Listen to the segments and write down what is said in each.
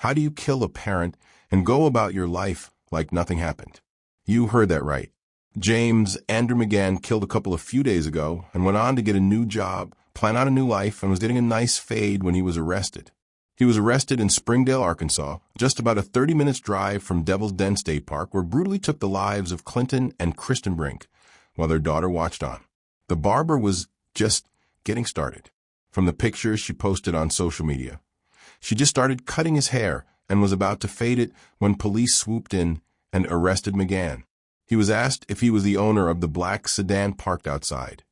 How do you kill a parent and go about your life like nothing happened? You heard that right. James Andrew McGann killed a couple a few days ago and went on to get a new job, plan out a new life, and was getting a nice fade when he was arrested. He was arrested in Springdale, Arkansas, just about a 30-minute drive from Devil's Den State Park, where brutally took the lives of Clinton and Cristen Brink while their daughter watched on. The barber was just getting started. From the pictures she posted on social media, she just started cutting his hair and was about to fade it when police swooped in and arrested McGann. He was asked if he was the owner of the black sedan parked outside,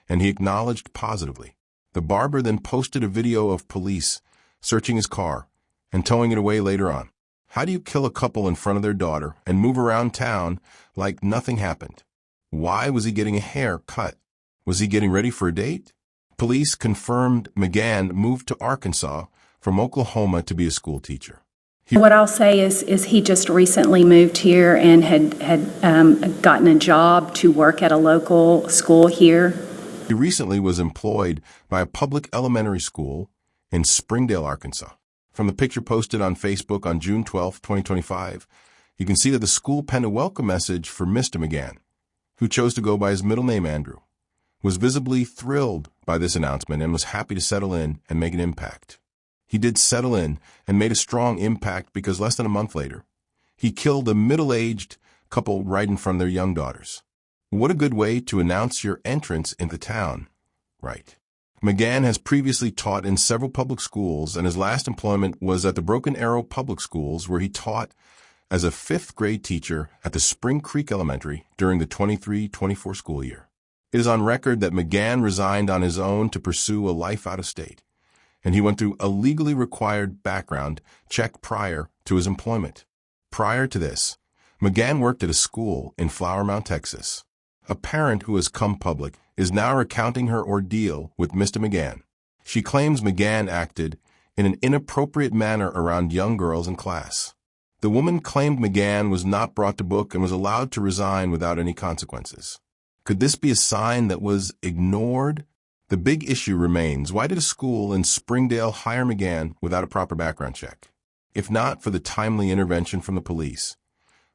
and he acknowledged positively. The barber then posted a video of police searching his car and towing it away later on. How do you kill a couple in front of their daughter and move around town like nothing happened? Why was he getting a hair cut? Was he getting ready for a date? Police confirmed McGann moved to Arkansas from Oklahoma to be a school teacher. What I'll say is he just recently moved here and had gotten a job to work at a local school here. He recently was employed by a public elementary school in Springdale, Arkansas. From the picture posted on Facebook on June 12, 2025, you can see that the school penned a welcome message for Mr. McGann, who chose to go by his middle name, Andrew, was visibly thrilled by this announcement and was happy to settle in and make an impact. He did settle in and made a strong impact because less than a month later, he killed a middle-aged couple right in front of their young daughters. What a good way to announce your entrance into town, right? McGann has previously taught in several public schools, and his last employment was at the Broken Arrow Public Schools, where he taught as a 5th grade teacher at the Spring Creek Elementary during the 23-24 school year. It is on record that McGann resigned on his own to pursue a life out of state, and he went through a legally required background check prior to his employment. Prior to this, McGann worked at a school in Flower Mound, Texas. A parent who has come public is now recounting her ordeal with Mr. McGann. She claims McGann acted in an inappropriate manner around young girls in class. The woman claimed McGann was not brought to book and was allowed to resign without any consequences. Could this be a sign that was ignored? The big issue remains, why did a school in Springdale hire McGann without a proper background check? If not for the timely intervention from the police,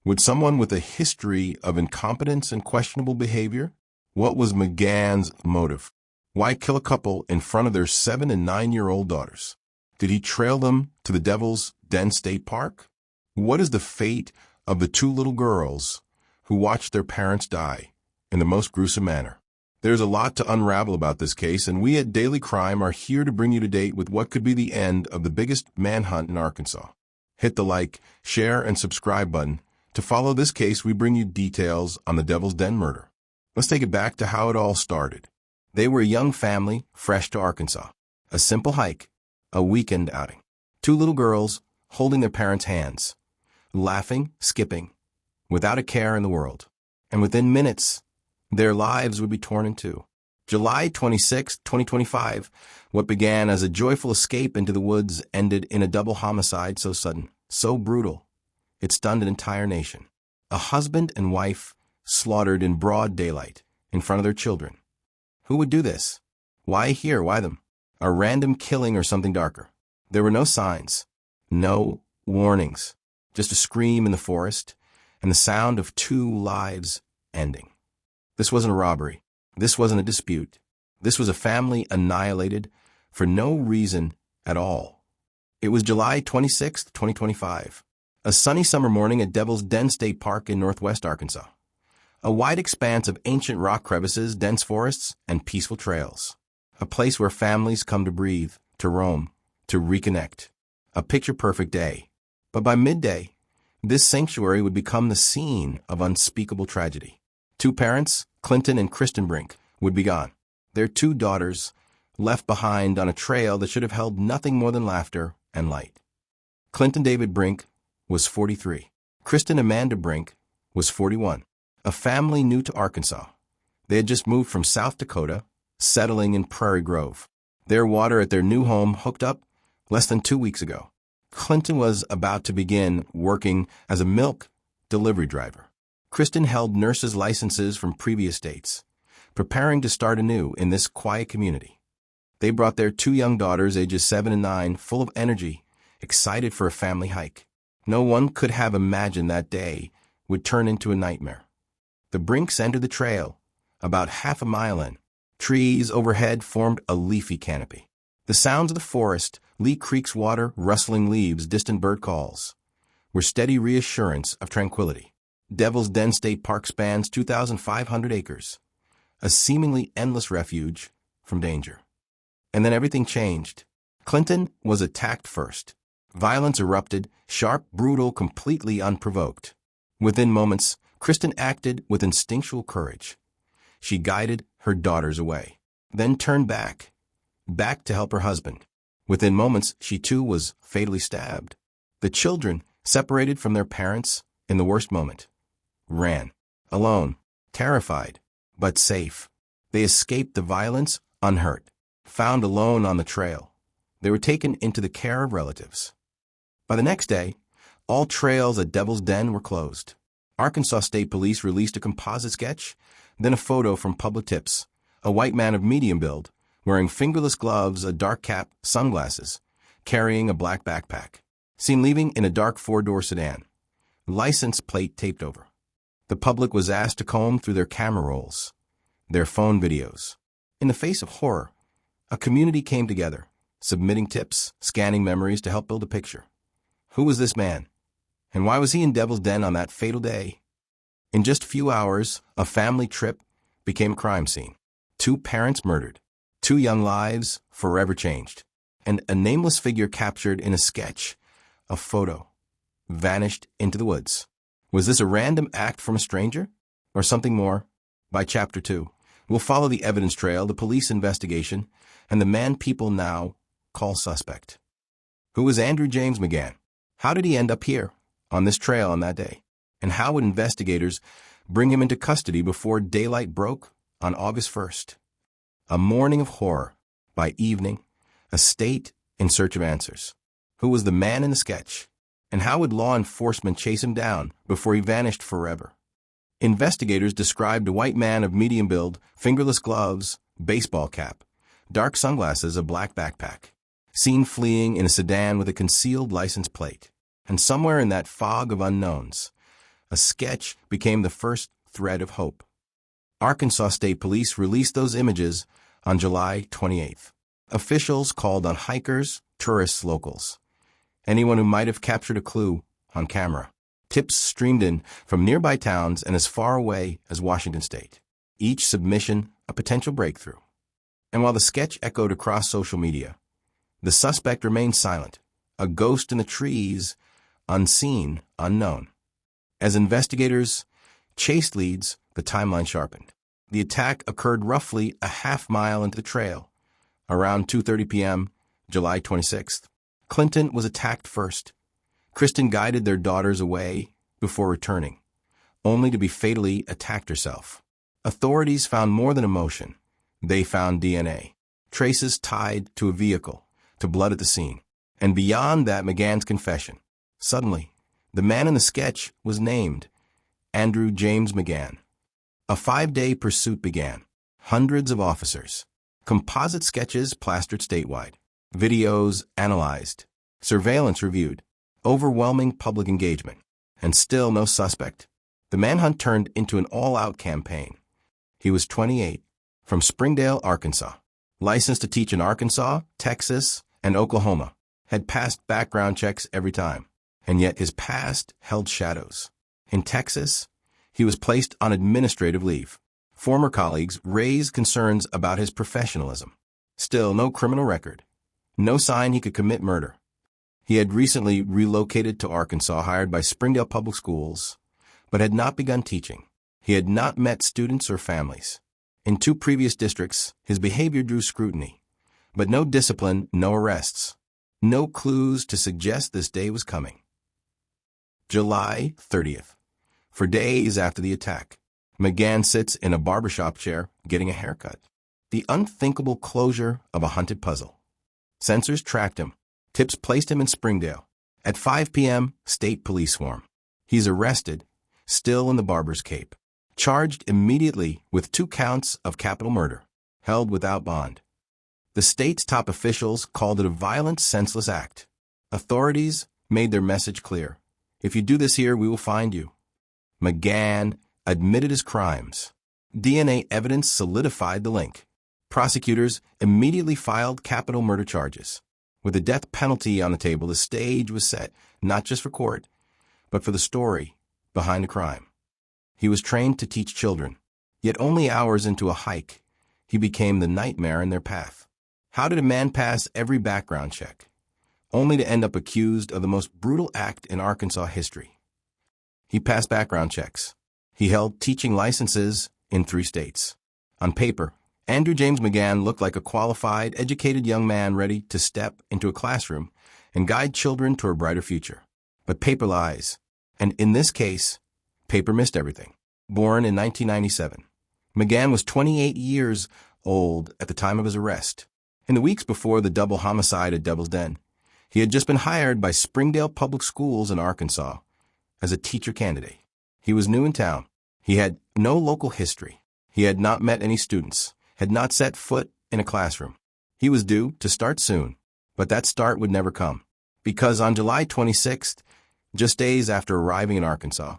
would someone with a history of incompetence and questionable behavior? What was McGann's motive? Why kill a couple in front of their 7- and 9-year-old daughters? Did he trail them to the Devil's Den State Park? What is the fate of the 2 little girls who watched their parents die in the most gruesome manner? There's a lot to unravel about this case, and we at Daily Crime are here to bring you to date with what could be the end of the biggest manhunt in Arkansas. Hit the like, share, and subscribe button. To follow this case, we bring you details on the Devil's Den murder. Let's take it back to how it all started. They were a young family, fresh to Arkansas. A simple hike, a weekend outing. 2 little girls holding their parents' hands, laughing, skipping, without a care in the world. And within minutes, their lives would be torn in two. July 26, 2025, what began as a joyful escape into the woods ended in a double homicide so sudden, so brutal, it stunned an entire nation. A husband and wife slaughtered in broad daylight in front of their children. Who would do this? Why here? Why them? A random killing or something darker? There were no signs, no warnings, just a scream in the forest and the sound of 2 lives ending. This wasn't a robbery. This wasn't a dispute. This was a family annihilated for no reason at all. It was July 26, 2025, a sunny summer morning at Devil's Den State Park in northwest Arkansas. A wide expanse of ancient rock crevices, dense forests, and peaceful trails. A place where families come to breathe, to roam, to reconnect. A picture-perfect day. But by midday, this sanctuary would become the scene of unspeakable tragedy. 2 parents, Clinton and Cristen Brink, would be gone. Their 2 daughters left behind on a trail that should have held nothing more than laughter and light. Clinton David Brink was 43. Cristen Amanda Brink was 41. A family new to Arkansas. They had just moved from South Dakota, settling in Prairie Grove. Their water at their new home hooked up less than 2 weeks ago. Clinton was about to begin working as a milk delivery driver. Cristen held nurses' licenses from previous states, preparing to start anew in this quiet community. They brought their 2 young daughters, ages 7 and 9, full of energy excited for a family hike. No one could have imagined that day would turn into a nightmare. The Brinks entered the trail, about half a mile in. Trees overhead formed a leafy canopy. The sounds of the forest, Lee Creek's water, rustling leaves, distant bird calls, were steady reassurance of tranquility. Devil's Den State Park spans 2,500 acres, a seemingly endless refuge from danger. And then everything changed. Clinton was attacked first. Violence erupted, sharp, brutal, completely unprovoked. Within moments, Cristen acted with instinctual courage. She guided her daughters away, then turned back to help her husband. Within moments, she too was fatally stabbed. The children, separated from their parents in the worst moment, ran, alone, terrified, but safe. They escaped the violence unhurt. Found alone on the trail, they were taken into the care of relatives. By the next day, all trails at Devil's Den were closed. Arkansas State Police released a composite sketch, then a photo from public tips. A white man of medium build, wearing fingerless gloves, a dark cap, sunglasses, carrying a black backpack. Seen leaving in a dark four-door sedan. License plate taped over. The public was asked to comb through their camera rolls, their phone videos. In the face of horror, a community came together, submitting tips, scanning memories to help build a picture. Who was this man? And why was he in Devil's Den on that fatal day? In just a few hours, a family trip became a crime scene. 2 parents murdered, 2 young lives forever changed, and a nameless figure captured in a sketch, a photo, vanished into the woods. Was this a random act from a stranger, or something more? By Chapter 2, we'll follow the evidence trail, the police investigation, and the man people now call suspect. Who was Andrew James McGann? How did he end up here, on this trail on that day? And how would investigators bring him into custody before daylight broke on August 1st? A morning of horror. By evening, a state in search of answers. Who was the man in the sketch? And how would law enforcement chase him down before he vanished forever? Investigators described a white man of medium build, fingerless gloves, baseball cap, dark sunglasses, a black backpack, seen fleeing in a sedan with a concealed license plate. And somewhere in that fog of unknowns, a sketch became the first thread of hope. Arkansas State Police released those images on July 28th. Officials called on hikers, tourists, locals, anyone who might have captured a clue on camera. Tips streamed in from nearby towns and as far away as Washington State. Each submission a potential breakthrough. And while the sketch echoed across social media, the suspect remained silent, a ghost in the trees, unseen, unknown. As investigators chased leads, the timeline sharpened. The attack occurred roughly a half mile into the trail, around 2:30 p.m., July 26th. Clinton was attacked first. Cristen guided their daughters away before returning, only to be fatally attacked herself. Authorities found more than emotion. They found DNA, traces tied to a vehicle, to blood at the scene. And beyond that, McGann's confession. Suddenly, the man in the sketch was named Andrew James McGann. A 5-day pursuit began. Hundreds of officers. Composite sketches plastered statewide. Videos analyzed. Surveillance reviewed. Overwhelming public engagement. And still no suspect. The manhunt turned into an all-out campaign. He was 28, from Springdale, Arkansas. Licensed to teach in Arkansas, Texas, and Oklahoma. Had passed background checks every time. And yet his past held shadows. In Texas, he was placed on administrative leave. Former colleagues raised concerns about his professionalism. Still, no criminal record. No sign he could commit murder. He had recently relocated to Arkansas, hired by Springdale Public Schools, but had not begun teaching. He had not met students or families. In 2 previous districts, his behavior drew scrutiny, but no discipline, no arrests. No clues to suggest this day was coming. July 30th. For days after the attack, McGann sits in a barbershop chair getting a haircut. The unthinkable closure of a hunted puzzle. Sensors tracked him. Tips placed him in Springdale. At 5 p.m., state police swarm. He's arrested, still in the barber's cape. Charged immediately with 2 counts of capital murder. Held without bond. The state's top officials called it a violent, senseless act. Authorities made their message clear. If you do this here, we will find you. McGann admitted his crimes. DNA evidence solidified the link. Prosecutors immediately filed capital murder charges. With the death penalty on the table, the stage was set, not just for court, but for the story behind the crime. He was trained to teach children, yet only hours into a hike, he became the nightmare in their path. How did a man pass every background check, only to end up accused of the most brutal act in Arkansas history? He passed background checks. He held teaching licenses in 3 states. On paper, Andrew James McGann looked like a qualified, educated young man ready to step into a classroom and guide children to a brighter future. But paper lies, and in this case, paper missed everything. Born in 1997, McGann was 28 years old at the time of his arrest. In the weeks before the double homicide at Devil's Den, he had just been hired by Springdale Public Schools in Arkansas as a teacher candidate. He was new in town. He had no local history. He had not met any students, had not set foot in a classroom. He was due to start soon, but that start would never come, because on July 26th, just days after arriving in Arkansas,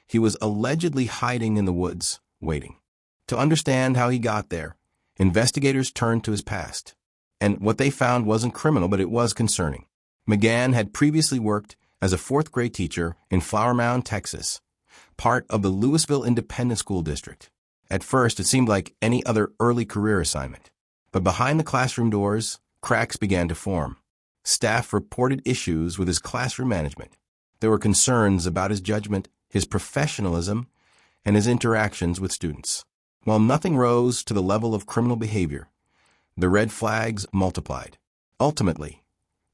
he was allegedly hiding in the woods, waiting. To understand how he got there, investigators turned to his past. And what they found wasn't criminal, but it was concerning. McGann had previously worked as a 4th grade teacher in Flower Mound, Texas, part of the Louisville Independent School District. At first, it seemed like any other early career assignment. But behind the classroom doors, cracks began to form. Staff reported issues with his classroom management. There were concerns about his judgment, his professionalism, and his interactions with students. While nothing rose to the level of criminal behavior, the red flags multiplied. Ultimately,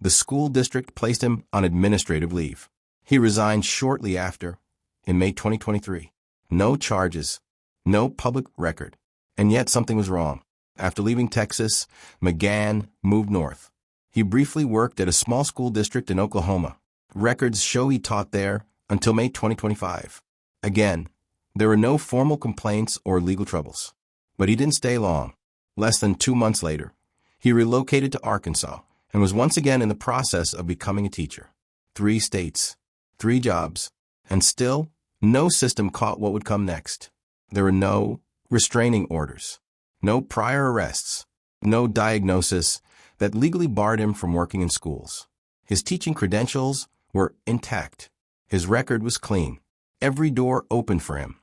the school district placed him on administrative leave. He resigned shortly after, in May 2023. No charges, no public record, and yet something was wrong. After leaving Texas, McGann moved north. He briefly worked at a small school district in Oklahoma. Records show he taught there until May 2025. Again, there were no formal complaints or legal troubles. But he didn't stay long. Less than 2 months later, he relocated to Arkansas and was once again in the process of becoming a teacher. 3 states, 3 jobs, and still, no system caught what would come next. There were no restraining orders, no prior arrests, no diagnosis that legally barred him from working in schools. His teaching credentials were intact. His record was clean. Every door opened for him,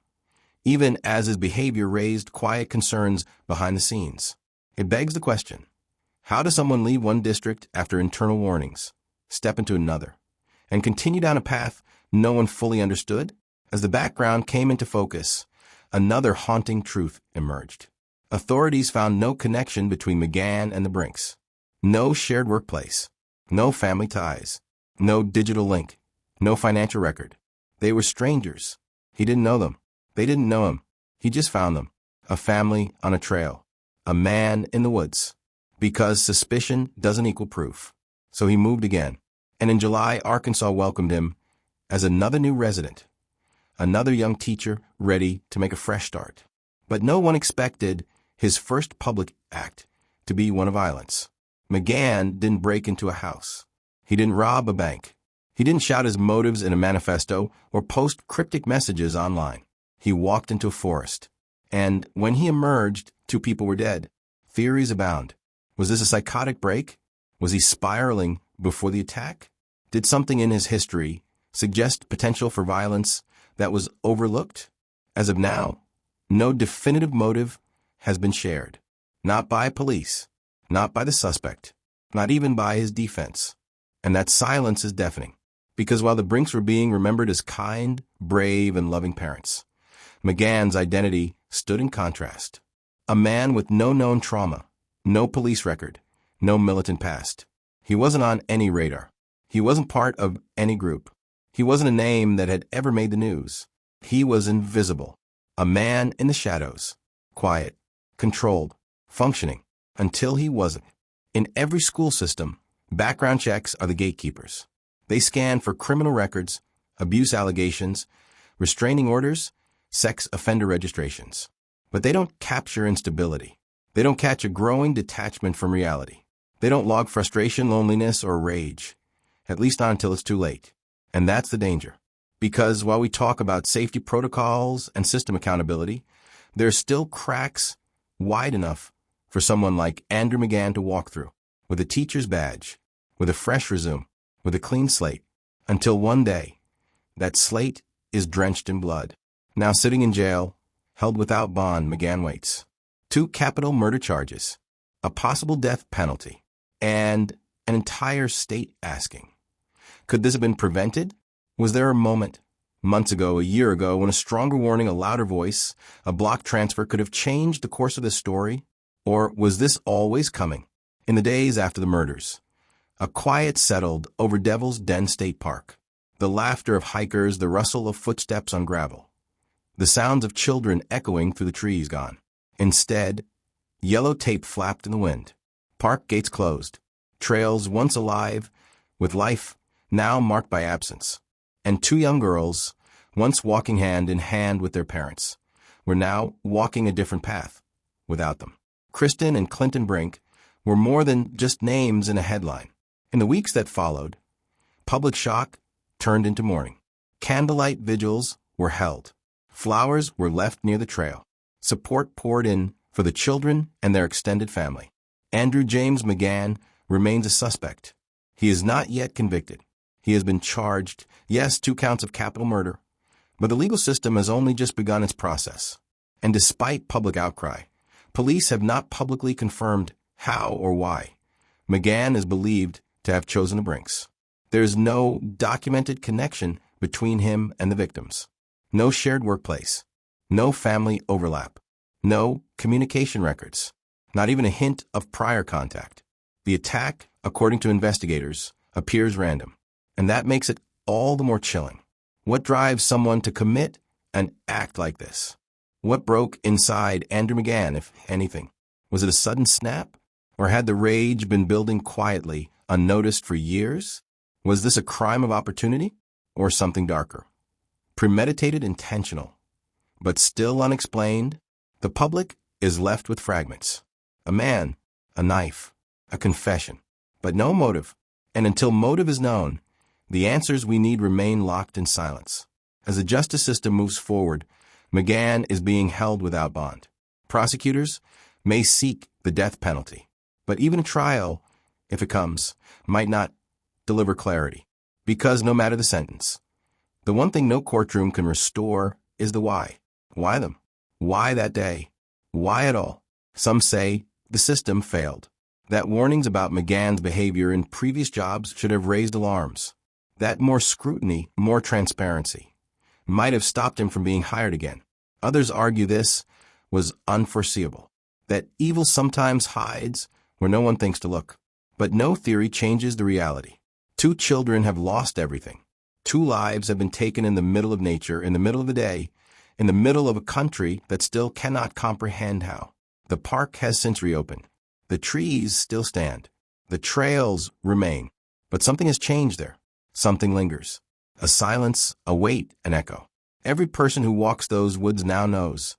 even as his behavior raised quiet concerns behind the scenes. It begs the question, how does someone leave one district after internal warnings, step into another, and continue down a path no one fully understood? As the background came into focus, another haunting truth emerged. Authorities found no connection between McGann and the Brinks. No shared workplace, no family ties, no digital link, no financial record. They were strangers. He didn't know them. They didn't know him. He just found them. A family on a trail. A man in the woods. Because suspicion doesn't equal proof. So he moved again. And in July, Arkansas welcomed him as another new resident. Another young teacher ready to make a fresh start. But no one expected his first public act to be one of violence. McGann didn't break into a house. He didn't rob a bank. He didn't shout his motives in a manifesto or post cryptic messages online. He walked into a forest. And when he emerged, 2 people were dead. Theories abound. Was this a psychotic break? Was he spiraling before the attack? Did something in his history suggest potential for violence that was overlooked? As of now, no definitive motive has been shared. Not by police, not by the suspect, not even by his defense. And that silence is deafening. Because while the Brinks were being remembered as kind, brave, and loving parents, McGann's identity stood in contrast. A man with no known trauma, no police record, no militant past. He wasn't on any radar. He wasn't part of any group. He wasn't a name that had ever made the news. He was invisible. A man in the shadows. Quiet, controlled, functioning, until he wasn't. In every school system, background checks are the gatekeepers. They scan for criminal records, abuse allegations, restraining orders, sex offender registrations. But they don't capture instability. They don't catch a growing detachment from reality. They don't log frustration, loneliness, or rage. at least not until it's too late. And that's the danger. Because while we talk about safety protocols and system accountability, there's still cracks wide enough for someone like Andrew McGann to walk through, with a teacher's badge, with a fresh resume, with a clean slate, until one day, that slate is drenched in blood. Now sitting in jail, held without bond, McGann waits. 2 capital murder charges, a possible death penalty, and an entire state asking, could this have been prevented? Was there a moment, months ago, a year ago, when a stronger warning, a louder voice, a block transfer could have changed the course of this story? Or was this always coming? In the days after the murders, a quiet settled over Devil's Den State Park. The laughter of hikers, the rustle of footsteps on gravel. The sounds of children echoing through the trees gone. Instead, yellow tape flapped in the wind. Park gates closed. Trails once alive, with life now marked by absence. And 2 young girls, once walking hand in hand with their parents, were now walking a different path without them. Cristen and Cristen Brink were more than just names in a headline. In the weeks that followed, public shock turned into mourning. Candlelight vigils were held. Flowers were left near the trail. Support poured in for the children and their extended family. Andrew James McGann remains a suspect. He is not yet convicted. He has been charged, yes, 2 counts of capital murder, but the legal system has only just begun its process. And despite public outcry, police have not publicly confirmed how or why McGann is believed to have chosen the Brinks. There is no documented connection between him and the victims. No shared workplace. No family overlap. No communication records. Not even a hint of prior contact. The attack, according to investigators, appears random. And that makes it all the more chilling. What drives someone to commit an act like this? What broke inside Andrew McGann, if anything? Was it a sudden snap? Or had the rage been building quietly, unnoticed for years? Was this a crime of opportunity? Or something darker? Premeditated, intentional, but still unexplained? The public is left with fragments. A man, a knife, a confession, but no motive. And until motive is known, the answers we need remain locked in silence. As the justice system moves forward, McGann is being held without bond. Prosecutors may seek the death penalty, but even a trial, if it comes, might not deliver clarity. Because no matter the sentence, the one thing no courtroom can restore is the why. Why them? Why that day? Why at all? Some say the system failed. That warnings about McGann's behavior in previous jobs should have raised alarms. That more scrutiny, more transparency, might have stopped him from being hired again. Others argue this was unforeseeable, that evil sometimes hides where no one thinks to look. But no theory changes the reality. 2 children have lost everything. 2 lives have been taken in the middle of nature, in the middle of the day, in the middle of a country that still cannot comprehend how. The park has since reopened. The trees still stand. The trails remain. But something has changed there. Something lingers. A silence, a weight, an echo. Every person who walks those woods now knows.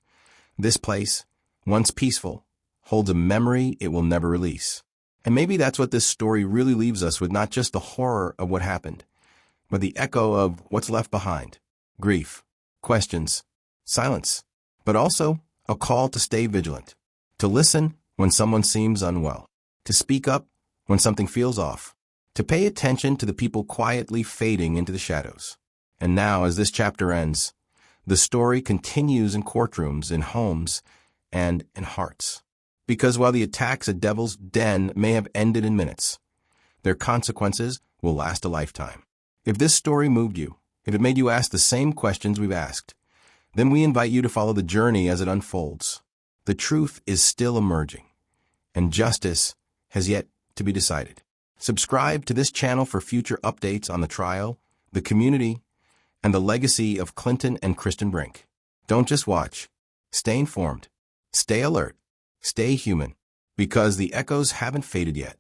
This place, once peaceful, holds a memory it will never release. And maybe that's what this story really leaves us with, not just the horror of what happened, but the echo of what's left behind. Grief, questions, silence, but also a call to stay vigilant, to listen when someone seems unwell, to speak up when something feels off, to pay attention to the people quietly fading into the shadows. And now, as this chapter ends, the story continues in courtrooms, in homes, and in hearts. Because while the attacks at Devil's Den may have ended in minutes, their consequences will last a lifetime. If this story moved you, if it made you ask the same questions we've asked, then we invite you to follow the journey as it unfolds. The truth is still emerging, and justice has yet to be decided. Subscribe to this channel for future updates on the trial, the community, and the legacy of Cristen and Cristen Brink. Don't just watch. Stay informed. Stay alert. Stay human. Because the echoes haven't faded yet.